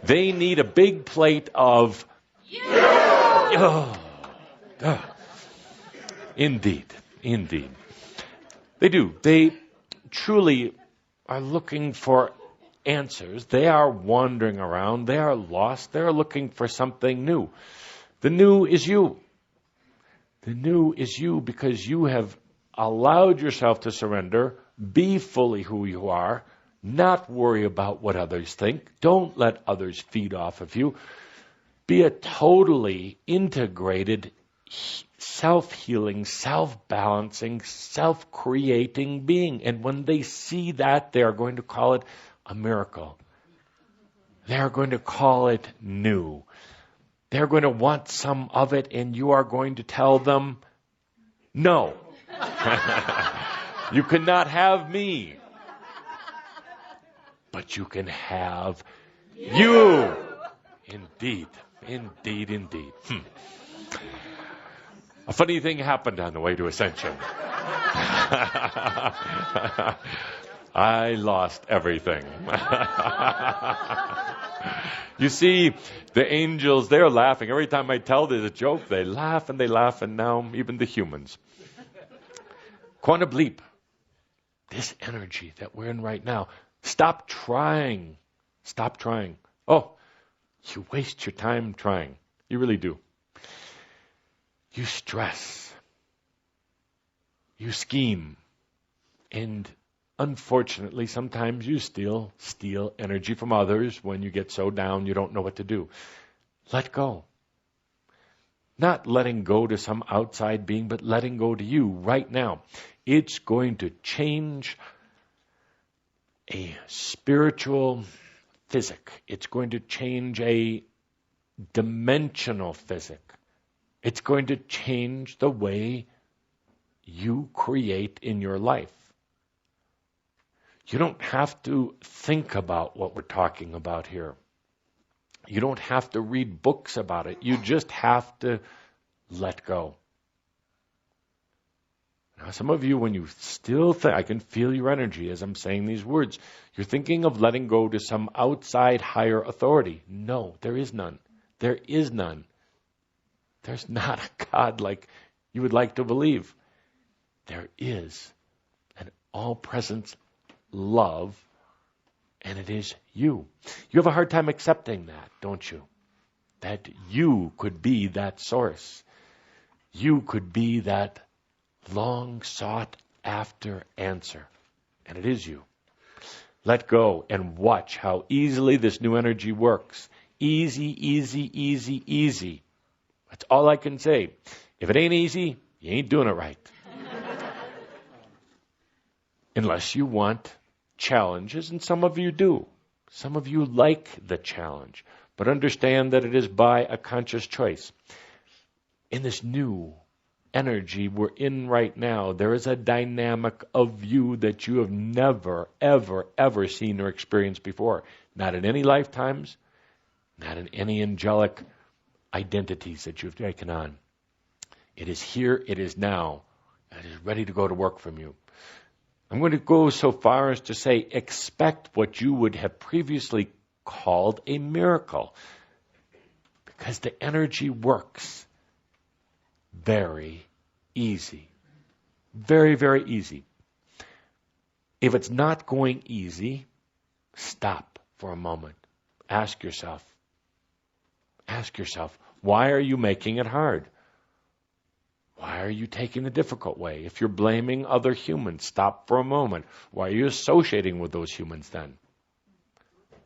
They need a big plate of Indeed. They do. They truly are looking for answers. They are wandering around. They are lost. They are looking for something new. The new is you. The new is you because you have allowed yourself to surrender, be fully who you are, not worry about what others think. Don't let others feed off of you. Be a totally integrated, self-healing, self-balancing, self-creating being. And when they see that, they are going to call it a miracle. They are going to call it new. They're going to want some of it, and you are going to tell them, no. You cannot have me. But you can have you. Indeed. A funny thing happened on the way to Ascension. I lost everything. You see, the angels, they're laughing. Every time I tell there's a joke, they laugh, and now even the humans. Quantum leap. This energy that we're in right now. Stop trying. Oh, you waste your time trying. You really do. You stress. You scheme. And unfortunately, sometimes you steal energy from others when you get so down you don't know what to do. Let go. Not letting go to some outside being, but letting go to you right now. It's going to change a spiritual physic. It's going to change a dimensional physic. It's going to change the way you create in your life. You don't have to think about what we're talking about here. You don't have to read books about it. You just have to let go. Now, some of you, when you still think, I can feel your energy as I'm saying these words. You're thinking of letting go to some outside higher authority. No, there is none. There is none. There's not a God like you would like to believe. There is an all-present love, and it is you. You have a hard time accepting that, don't you? That you could be that source. You could be that long sought after answer. And it is you. Let go and watch how easily this new energy works. Easy. That's all I can say. If it ain't easy, you ain't doing it right. Unless you want challenges, and some of you do. Some of you like the challenge. But understand that it is by a conscious choice. In this new energy we're in right now, there is a dynamic of you that you have never, ever, ever seen or experienced before. Not in any lifetimes, not in any angelic identities that you've taken on. It is here, it is now, and it is ready to go to work from you. I'm going to go so far as to say, expect what you would have previously called a miracle, because the energy works very easy. Very, very easy. If it's not going easy, stop for a moment. Ask yourself, why are you making it hard? Why are you taking the difficult way? If you're blaming other humans, stop for a moment. Why are you associating with those humans then?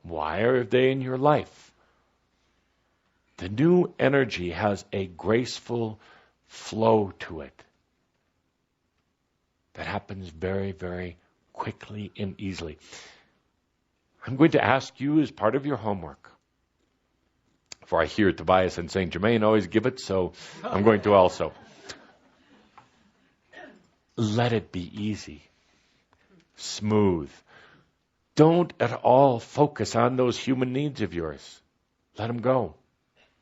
Why are they in your life? The new energy has a graceful flow to it that happens very, very quickly and easily. I'm going to ask you as part of your homework, for I hear Tobias and St. Germain always give it, so I'm going to also. Let it be easy, smooth. Don't at all focus on those human needs of yours. Let them go.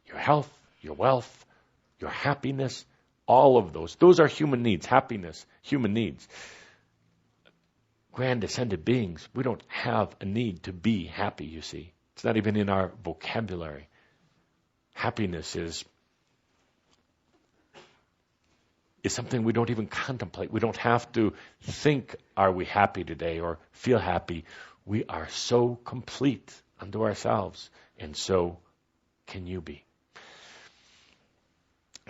Your health, your wealth, your happiness, all of those. Those are human needs. Happiness, human needs. Grand ascended beings, we don't have a need to be happy, you see. It's not even in our vocabulary. Happiness is something we don't even contemplate. We don't have to think, are we happy today, or feel happy. We are so complete unto ourselves, and so can you be.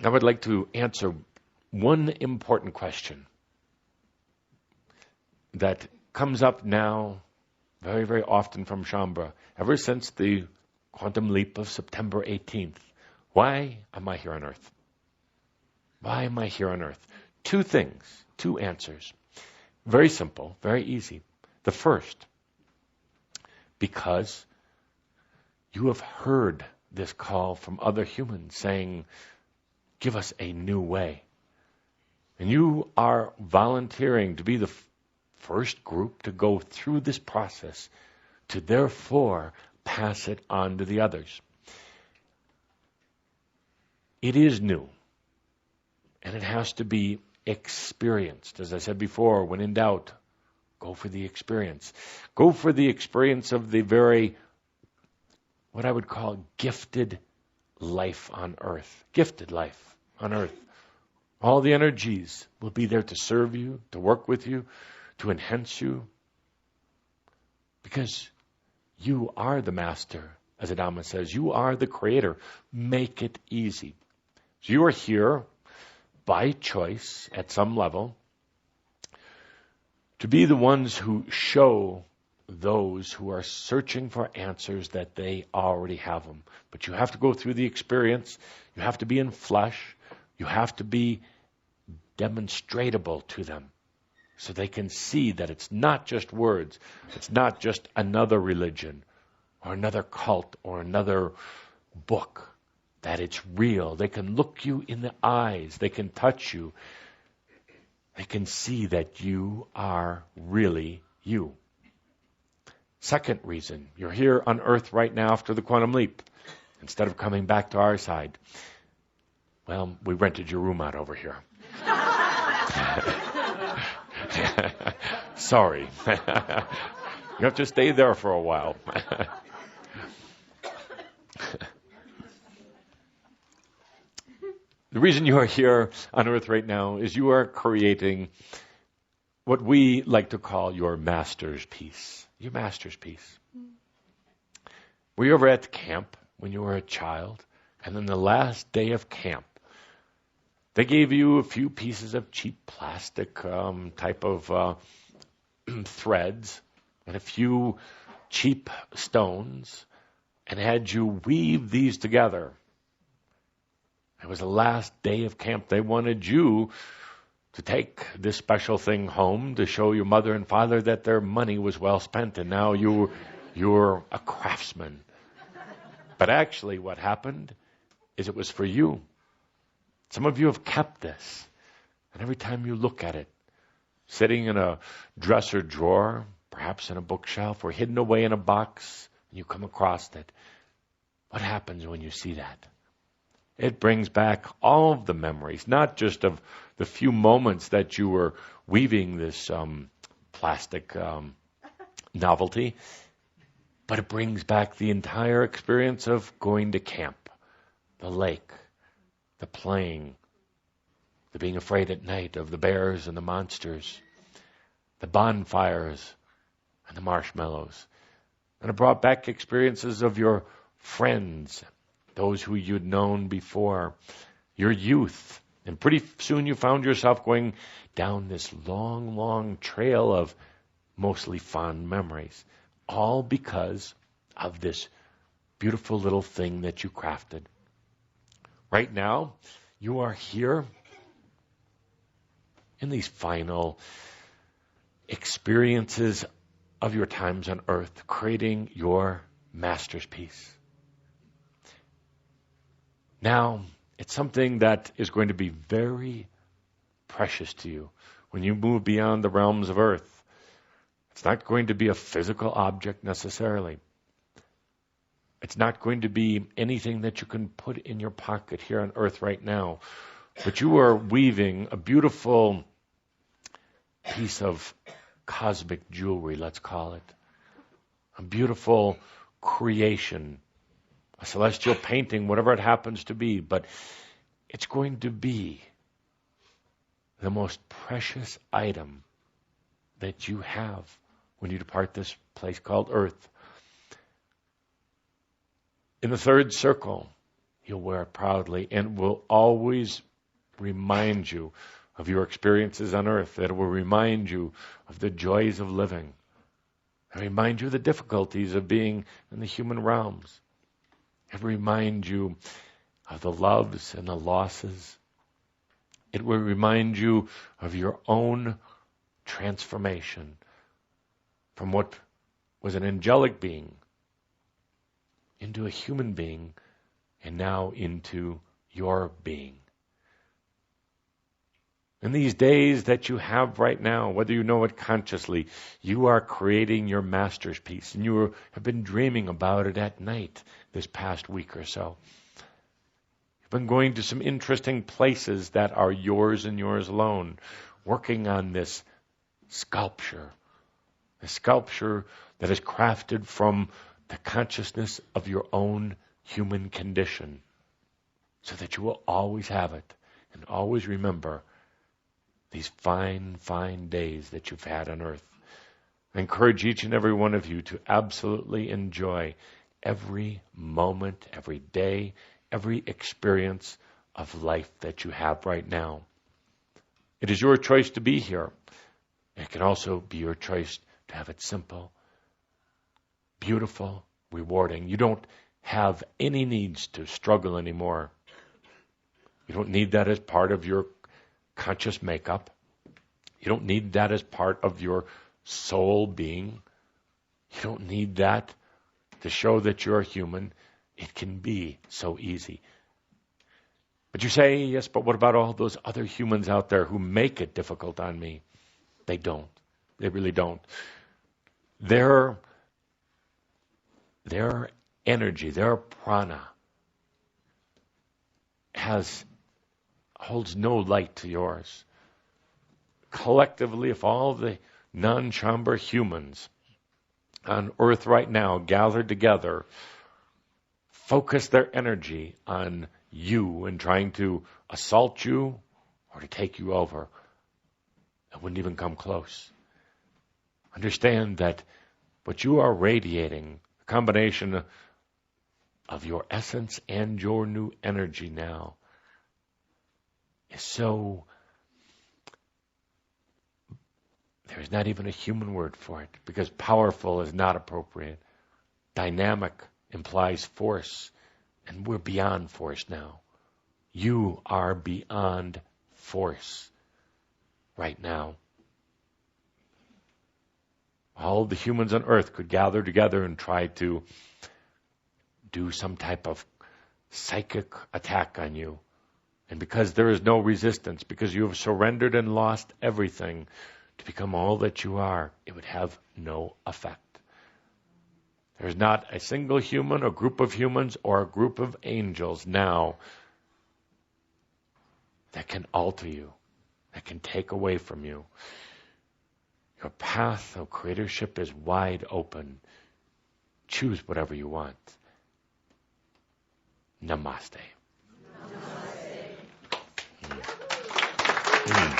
Now I'd like to answer one important question that comes up now very, very often from Shaumbra, ever since the quantum leap of September 18th. Why am I here on Earth? Why am I here on Earth? Two things, two answers. Very simple, very easy. The first, because you have heard this call from other humans saying, give us a new way. And you are volunteering to be the first group to go through this process, to therefore pass it on to the others. It is new, and it has to be experienced. As I said before, when in doubt, go for the experience. Go for the experience of the very, what I would call, gifted life on Earth. Gifted life on Earth. All the energies will be there to serve you, to work with you, to enhance you. Because you are the master, as Adama says. You are the creator. Make it easy. So you are here by choice at some level to be the ones who show those who are searching for answers that they already have them. But you have to go through the experience. You have to be in flesh. You have to be demonstratable to them so they can see that it's not just words. It's not just another religion or another cult or another book. That it's real. They can look you in the eyes. They can touch you. They can see that you are really you. Second reason, you're here on Earth right now after the quantum leap, instead of coming back to our side. Well, we rented your room out over here. Sorry. You have to stay there for a while. The reason you are here on Earth right now is you are creating what we like to call your master's piece. Your master's piece. Were you ever at camp when you were a child? And then the last day of camp, they gave you a few pieces of cheap plastic type of threads and a few cheap stones and had you weave these together. It was the last day of camp. They wanted you to take this special thing home to show your mother and father that their money was well spent, and now you're a craftsman. But actually what happened is it was for you. Some of you have kept this. And every time you look at it, sitting in a dresser drawer, perhaps in a bookshelf, or hidden away in a box, and you come across it, what happens when you see that? It brings back all of the memories, not just of the few moments that you were weaving this plastic novelty, but it brings back the entire experience of going to camp, the lake, the playing, the being afraid at night of the bears and the monsters, the bonfires and the marshmallows. And it brought back experiences of your friends, those who you'd known before, your youth. And pretty soon you found yourself going down this long, long trail of mostly fond memories, all because of this beautiful little thing that you crafted. Right now, you are here in these final experiences of your times on earth, creating your master's piece. Now, it's something that is going to be very precious to you when you move beyond the realms of earth. It's not going to be a physical object necessarily. It's not going to be anything that you can put in your pocket here on earth right now. But you are weaving a beautiful piece of cosmic jewelry, let's call it. A beautiful creation, a celestial painting, whatever it happens to be. But it's going to be the most precious item that you have when you depart this place called earth. In the third circle, you'll wear it proudly and will always remind you of your experiences on earth. That will remind you of the joys of living. And remind you of the difficulties of being in the human realms. It will remind you of the loves and the losses. It will remind you of your own transformation from what was an angelic being into a human being and now into your being. In these days that you have right now, whether you know it consciously, you are creating your master's piece, and you have been dreaming about it at night this past week or so. You've been going to some interesting places that are yours and yours alone, working on this sculpture that is crafted from the consciousness of your own human condition, so that you will always have it and always remember these fine, fine days that you've had on earth. I encourage each and every one of you to absolutely enjoy every moment, every day, every experience of life that you have right now. It is your choice to be here. It can also be your choice to have it simple, beautiful, rewarding. You don't have any needs to struggle anymore. You don't need that as part of your conscious makeup. You don't need that as part of your soul being. You don't need that to show that you're human. It can be so easy. But you say, yes, but what about all those other humans out there who make it difficult on me? They don't. They really don't. Their energy, their prana, holds no light to yours. Collectively, if all the non-chamber humans on earth right now gathered together, focus their energy on you and trying to assault you or to take you over, it wouldn't even come close. Understand that what you are radiating, a combination of your essence and your new energy now, is so, there's not even a human word for it, because powerful is not appropriate. Dynamic implies force, and we're beyond force now. You are beyond force right now. All the humans on earth could gather together and try to do some type of psychic attack on you. And because there is no resistance, because you have surrendered and lost everything to become all that you are, it would have no effect. There's not a single human or group of humans or a group of angels now that can alter you, that can take away from you. Your path of creatorship is wide open. Choose whatever you want. Namaste. Namaste.